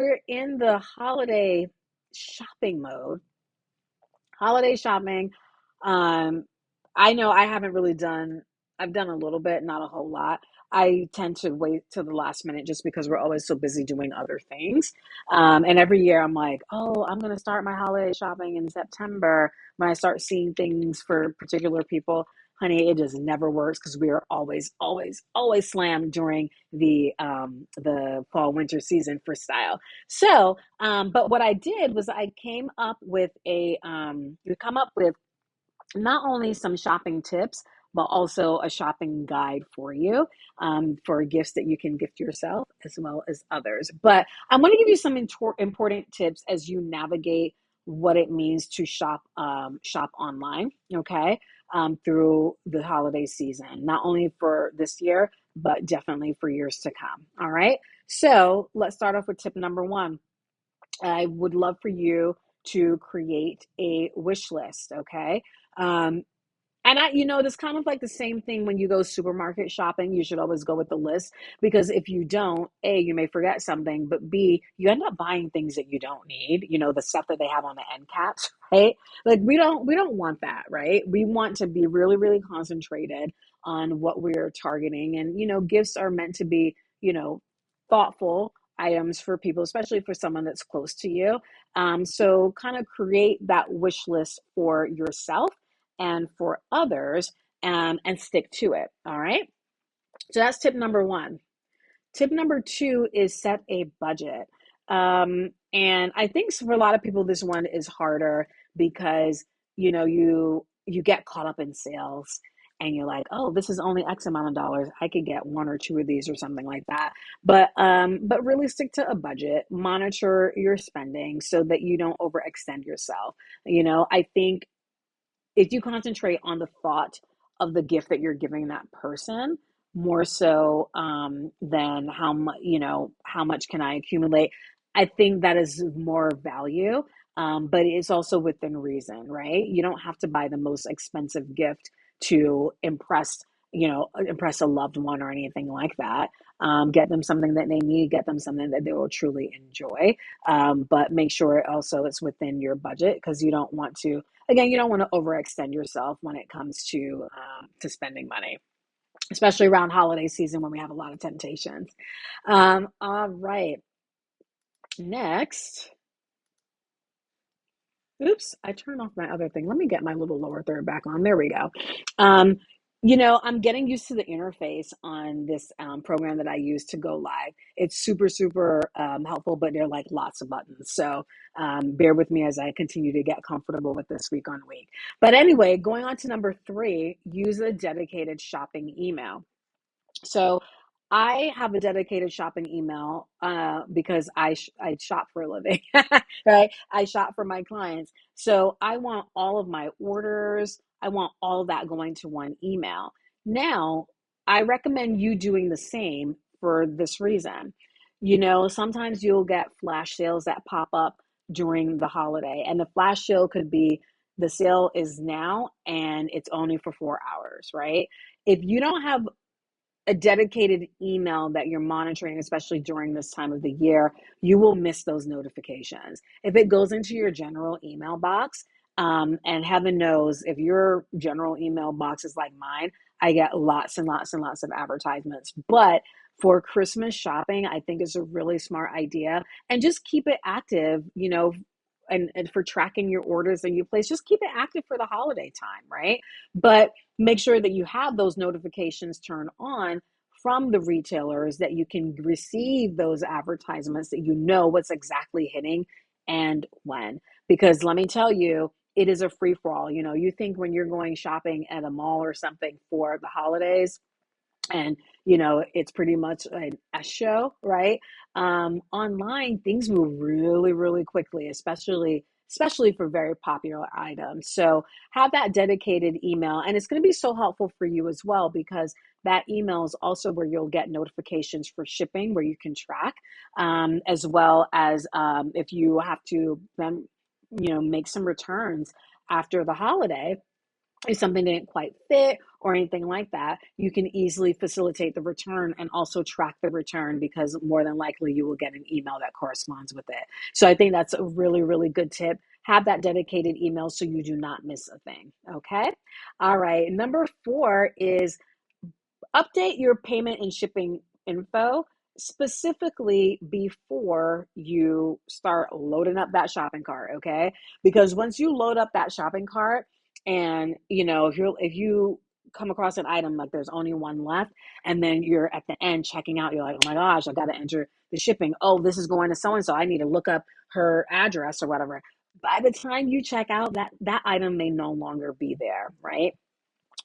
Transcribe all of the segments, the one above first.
we're in the holiday shopping mode. Holiday shopping. Um, I know I haven't really done, I've done a little bit, not a whole lot. I tend to wait till the last minute just because we're always so busy doing other things. And every year I'm like, oh, I'm going to start my holiday shopping in September when I start seeing things for particular people. Honey, it just never works because we are always, always, always slammed during the fall winter season for style. So, but what I did was I came up with we come up with not only some shopping tips, but also a shopping guide for you for gifts that you can gift yourself as well as others. But I'm going to give you some important tips as you navigate what it means to shop online. Okay, through the holiday season, not only for this year, but definitely for years to come. All right. So let's start off with tip number one. I would love for you to create a wish list, okay? Um, and this kind of like the same thing when you go supermarket shopping. You should always go with the list because if you don't, A, you may forget something, but B, you end up buying things that you don't need. The stuff that they have on the end caps, right? Like we don't want that, right? We want to be really, really concentrated on what we're targeting. And gifts are meant to be, thoughtful items for people, especially for someone that's close to you. So kind of create that wish list for yourself and for others, and stick to it. All right. So that's tip number one. Tip number two is set a budget. And I think for a lot of people, this one is harder because you get caught up in sales and you're like, oh, this is only X amount of dollars. I could get one or two of these or something like that. But really stick to a budget, monitor your spending so that you don't overextend yourself. I think if you concentrate on the thought of the gift that you're giving that person more so than how much can I accumulate, I think that is more value. But it's also within reason, right? You don't have to buy the most expensive gift to impress a loved one or anything like that. Get them something that they need, get them something that they will truly enjoy. But make sure also it's within your budget because you don't want to, again, you don't want to overextend yourself when it comes to spending money, especially around holiday season when we have a lot of temptations. All right, next. Oops, I turned off my other thing. Let me get my little lower third back on. There we go. Um, I'm getting used to the interface on this program that I use to go live. It's super, super helpful, but there are like lots of buttons. So bear with me as I continue to get comfortable with this week on week. But anyway, going on to number three, use a dedicated shopping email. So I have a dedicated shopping email because I shop for a living, right? I shop for my clients. So I want all of my orders, I want all of that going to one email. Now, I recommend you doing the same for this reason. Sometimes you'll get flash sales that pop up during the holiday, and the flash sale could be the sale is now and it's only for 4 hours, right? If you don't have a dedicated email that you're monitoring, especially during this time of the year, you will miss those notifications. If it goes into your general email box, and heaven knows if your general email box is like mine, I get lots and lots and lots of advertisements. But for Christmas shopping, I think it's a really smart idea. And just keep it active, and for tracking your orders that you place, just keep it active for the holiday time, right? But make sure that you have those notifications turned on from the retailers that you can receive those advertisements that you know what's exactly hitting and when. Because let me tell you, it is a free for all. You think when you're going shopping at a mall or something for the holidays, and it's pretty much a show, right? Online things move really, really quickly, especially for very popular items. So have that dedicated email, and it's going to be so helpful for you as well because that email is also where you'll get notifications for shipping, where you can track, as well as if you have to then make some returns after the holiday, if something didn't quite fit or anything like that, you can easily facilitate the return and also track the return, because more than likely you will get an email that corresponds with it. So I think that's a really, really good tip. Have that dedicated email so you do not miss a thing. Okay. All right. Number 4 is update your payment and shipping info, specifically before you start loading up that shopping cart, okay? Because once you load up that shopping cart, and if you come across an item like there's only one left, and then you're at the end checking out, you're like, oh my gosh, I got to enter the shipping, oh, this is going to so and so, I need to look up her address or whatever. By the time you check out, that item may no longer be there, right?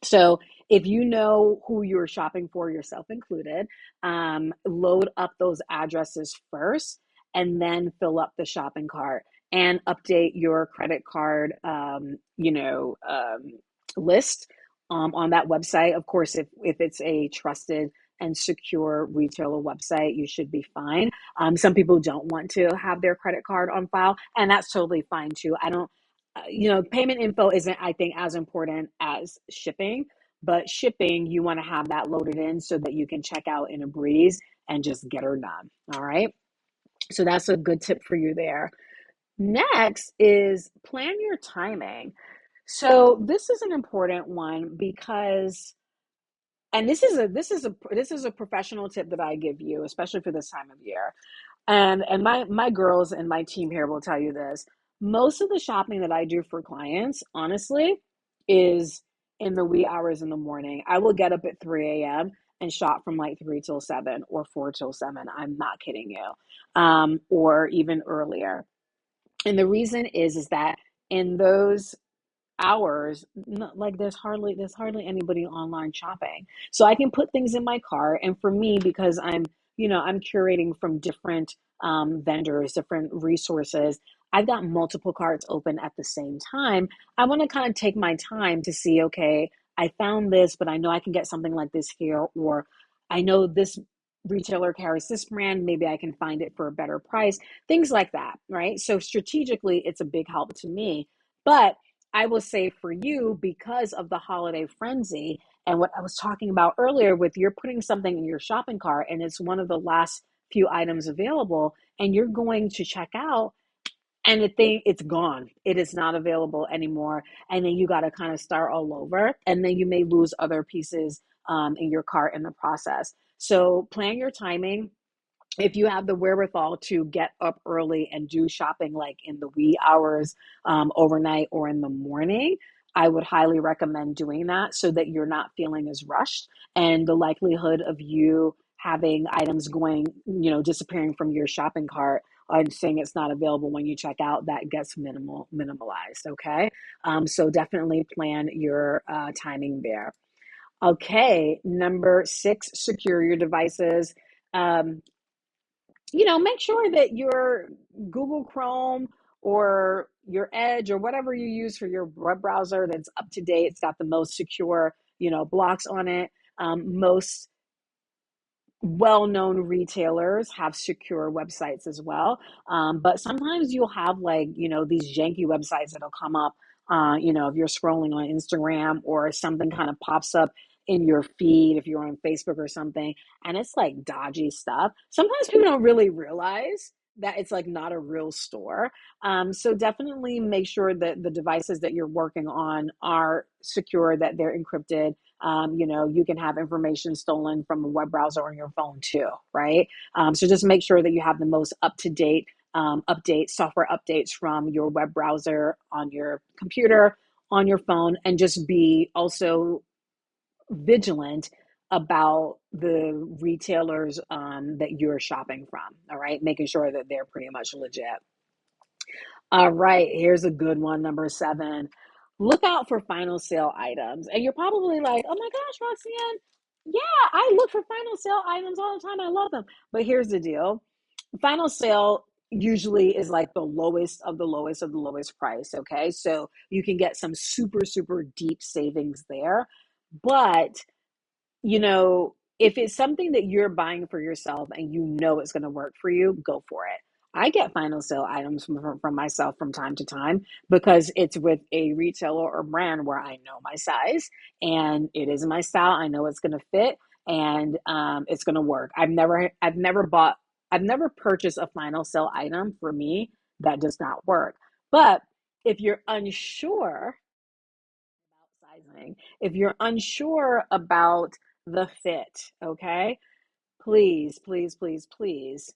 So if you know who you're shopping for, yourself included, load up those addresses first, and then fill up the shopping cart and update your credit card, list on that website. Of course, if it's a trusted and secure retailer website, you should be fine. Some people don't want to have their credit card on file, and that's totally fine too. I don't payment info isn't, I think, as important as shipping, but shipping, you want to have that loaded in so that you can check out in a breeze and just get her done. All right. So that's a good tip for you there. Next is plan your timing. So this is an important one because, and this is a professional tip that I give you, especially for this time of year. And my girls and my team here will tell you this. Most of the shopping that I do for clients, honestly, is in the wee hours in the morning. I will get up at 3 a.m. and shop from like 3 till 7 or 4 till 7. I'm not kidding you. Or even earlier. And the reason is that in those hours, like there's hardly anybody online shopping, so I can put things in my cart. And for me, because I'm curating from different vendors, different resources, I've got multiple carts open at the same time. I want to kind of take my time to see, okay, I found this, but I know I can get something like this here, or I know this retailer carries this brand, maybe I can find it for a better price, things like that, right? So strategically it's a big help to me. But I will say for you, because of the holiday frenzy and what I was talking about earlier, with you're putting something in your shopping cart and it's one of the last few items available, and you're going to check out and the thing, it's gone. It is not available anymore. And then you got to kind of start all over. And then you may lose other pieces in your cart in the process. So plan your timing. If you have the wherewithal to get up early and do shopping like in the wee hours, overnight or in the morning, I would highly recommend doing that so that you're not feeling as rushed, and the likelihood of you having items going, disappearing from your shopping cart and saying it's not available when you check out, that gets minimalized. Okay. So definitely plan your timing there. Okay. Number 6, secure your devices. Um, make sure that your Google Chrome or your Edge or whatever you use for your web browser, that's up to date. It's got the most secure, blocks on it. Most well-known retailers have secure websites as well. But sometimes you'll have, like, these janky websites that'll come up, if you're scrolling on Instagram or something kind of pops up in your feed, if you're on Facebook or something, and it's like dodgy stuff. Sometimes people don't really realize that it's like not a real store. So definitely make sure that the devices that you're working on are secure, that they're encrypted. You can have information stolen from a web browser on your phone too, right? So just make sure that you have the most up to date software updates from your web browser on your computer, on your phone, and just be also vigilant about the retailers that you're shopping from. All right, making sure that they're pretty much legit. All right, here's a good one, number 7. Look out for final sale items. And you're probably like, oh my gosh, Roxanne, yeah, I look for final sale items all the time. I love them. But here's the deal. Final sale usually is like the lowest of the lowest of the lowest price. Okay. So you can get some super, super deep savings there. But if it's something that you're buying for yourself and it's going to work for you, go for it. I get final sale items from myself from time to time because it's with a retailer or brand where I know my size and it is my style. I know it's going to fit and it's going to work. I've never purchased a final sale item for me that does not work. But if you're unsure about sizing, if you're unsure about the fit, okay, please, please, please, please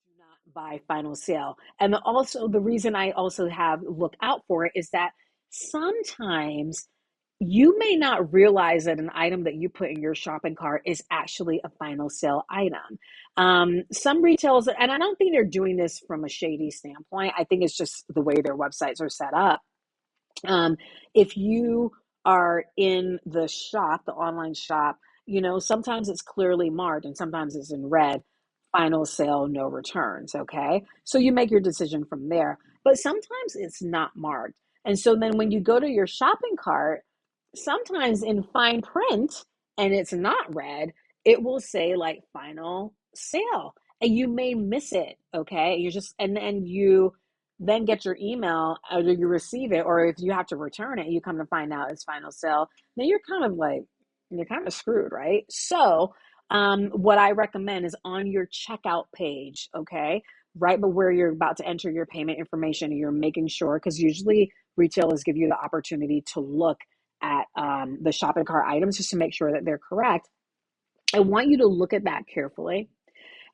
do not buy final sale. And also the reason I also have look out for it is that sometimes you may not realize that an item that you put in your shopping cart is actually a final sale item. Some retailers, and I don't think they're doing this from a shady standpoint. I think it's just the way their websites are set up. um, if you are in the shop, the online shop, sometimes it's clearly marked and sometimes it's in red, final sale, no returns. Okay. So you make your decision from there. But sometimes it's not marked. And so then when you go to your shopping cart, sometimes in fine print and it's not red, it will say like final sale. And you may miss it. Okay. And then you then get your email or you receive it, or if you have to return it, you come to find out it's final sale, then you're kind of screwed, right? So, what I recommend is on your checkout page, okay, right, but where you're about to enter your payment information, you're making sure because usually retailers give you the opportunity to look at the shopping cart items just to make sure that they're correct. I want you to look at that carefully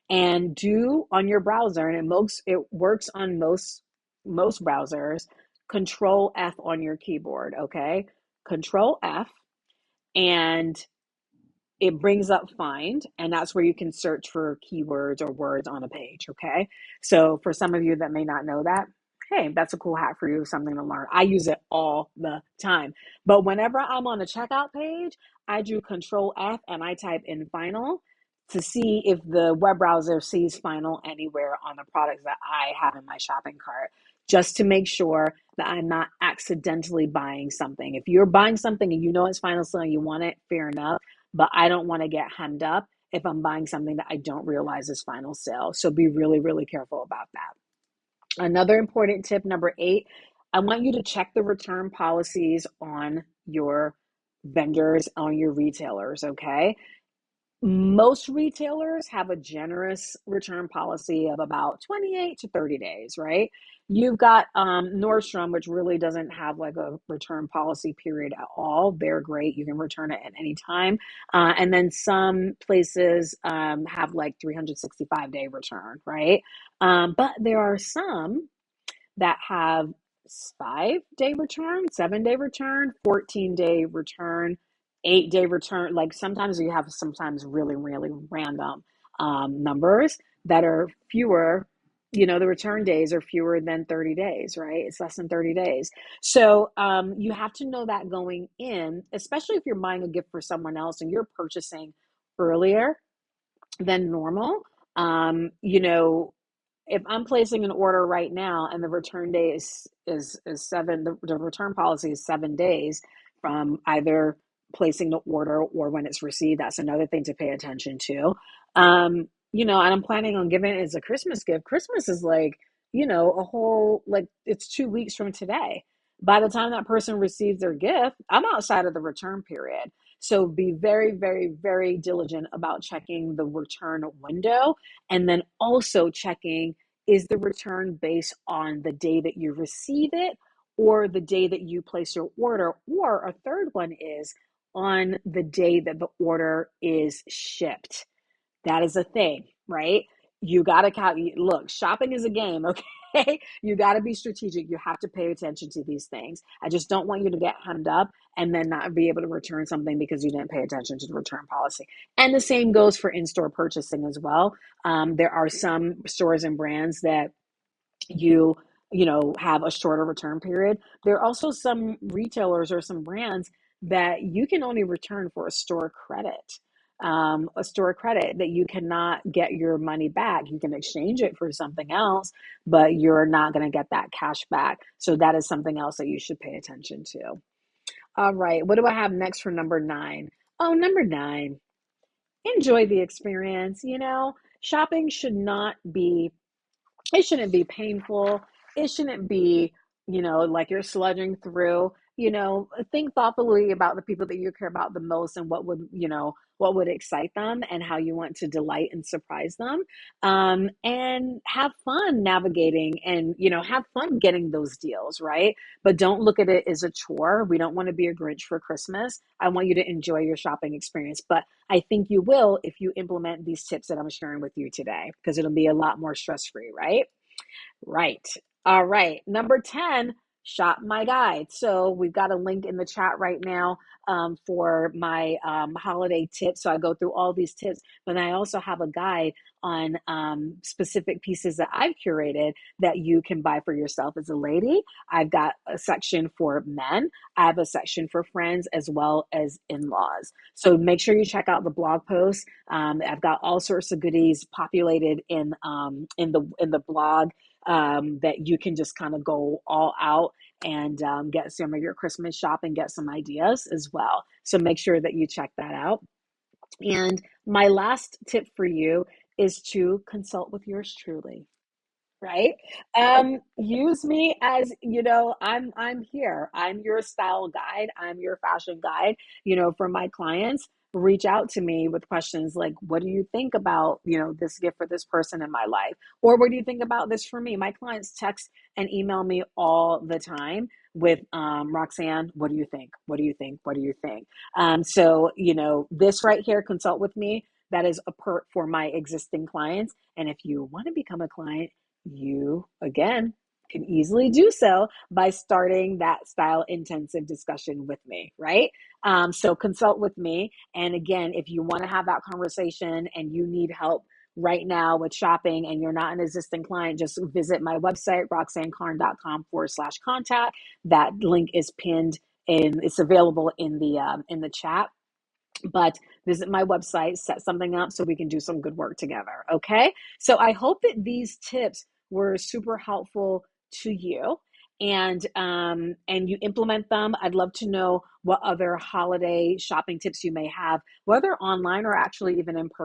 and do on your browser, and it works on most browsers. Control F on your keyboard, okay? Control F, and it brings up find, and that's where you can search for keywords or words on a page. Okay, so for some of you that may not know that, hey, that's a cool hack for you, something to learn. I use it all the time, but whenever I'm on a checkout page, I do Control F and I type in final to see if the web browser sees final anywhere on the products that I have in my shopping cart, just to make sure that I'm not accidentally buying something. If you're buying something and you know it's final sale and you want it, fair enough, but I don't want to get hemmed up if I'm buying something that I don't realize is final sale. So be really, really careful about that. Another important tip, number 8, I want you to check the return policies on your vendors, on your retailers, okay? Most retailers have a generous return policy of about 28 to 30 days, right? You've got Nordstrom, which really doesn't have like a return policy period at all. They're great. You can return it at any time. And then some places have like 365-day return, right? But there are some that have 5-day return, 7-day return, 14-day return, 8-day return. Like sometimes you have sometimes really, really random numbers that are fewer. The return days are fewer than 30 days, right? It's less than 30 days. So you have to know that going in, especially if you're buying a gift for someone else and you're purchasing earlier than normal. Um, you know, if I'm placing an order right now and the return day is the return policy is 7 days from either placing the order or when it's received. That's another thing to pay attention to. And I'm planning on giving it as a Christmas gift. Christmas is like, a whole, like, it's 2 weeks from today. By the time that person receives their gift, I'm outside of the return period. So be very, very, very diligent about checking the return window, and then also checking, is the return based on the day that you receive it or the day that you place your order? Or a third one is on the day that the order is shipped. That is a thing, right? You got to count. Look, shopping is a game, okay? You got to be strategic. You have to pay attention to these things. I just don't want you to get hemmed up and then not be able to return something because you didn't pay attention to the return policy. And the same goes for in-store purchasing as well. There are some stores and brands that you have a shorter return period. There are also some retailers or some brands that you can only return for a store credit that you cannot get your money back. You can exchange it for something else, but you're not going to get that cash back. So that is something else that you should pay attention to. All right, what do I have next for number 9? Oh, number 9, enjoy the experience. Shopping should not be It shouldn't be painful. It shouldn't be, like you're sludging through. Think thoughtfully about the people that you care about the most and what would excite them and how you want to delight and surprise them. And have fun navigating and, have fun getting those deals, right? But don't look at it as a chore. We don't want to be a Grinch for Christmas. I want you to enjoy your shopping experience. But I think you will if you implement these tips that I'm sharing with you today, because it'll be a lot more stress free, right? Right. All right. Number 10, shop my guide. So we've got a link in the chat right now for my holiday tips. So I go through all these tips, but I also have a guide on specific pieces that I've curated that you can buy for yourself as a lady. I've got a section for men. I have a section for friends as well as in-laws. So make sure you check out the blog post. I've got all sorts of goodies populated in the blog that you can just kind of go all out and get some of your Christmas shopping, get some ideas as well. So make sure that you check that out. And my last tip for you is to consult with yours truly, right? Use me as, I'm here. I'm your style guide. I'm your fashion guide, for my clients. Reach out to me with questions like, what do you think about, this gift for this person in my life? Or what do you think about this for me? My clients text and email me all the time with Roxanne, what do you think? What do you think? What do you think? So, this right here, consult with me. That is a perk for my existing clients. And if you want to become a client, you again can easily do so by starting that style intensive discussion with me, right? So consult with me. And again, if you want to have that conversation and you need help right now with shopping and you're not an existing client, just visit my website, roxannecarne.com/contact. That link is pinned and it's available in the chat. But visit my website, set something up so we can do some good work together. Okay. So I hope that these tips were super helpful to you and you implement them. I'd love to know what other holiday shopping tips you may have, whether online or actually even in person.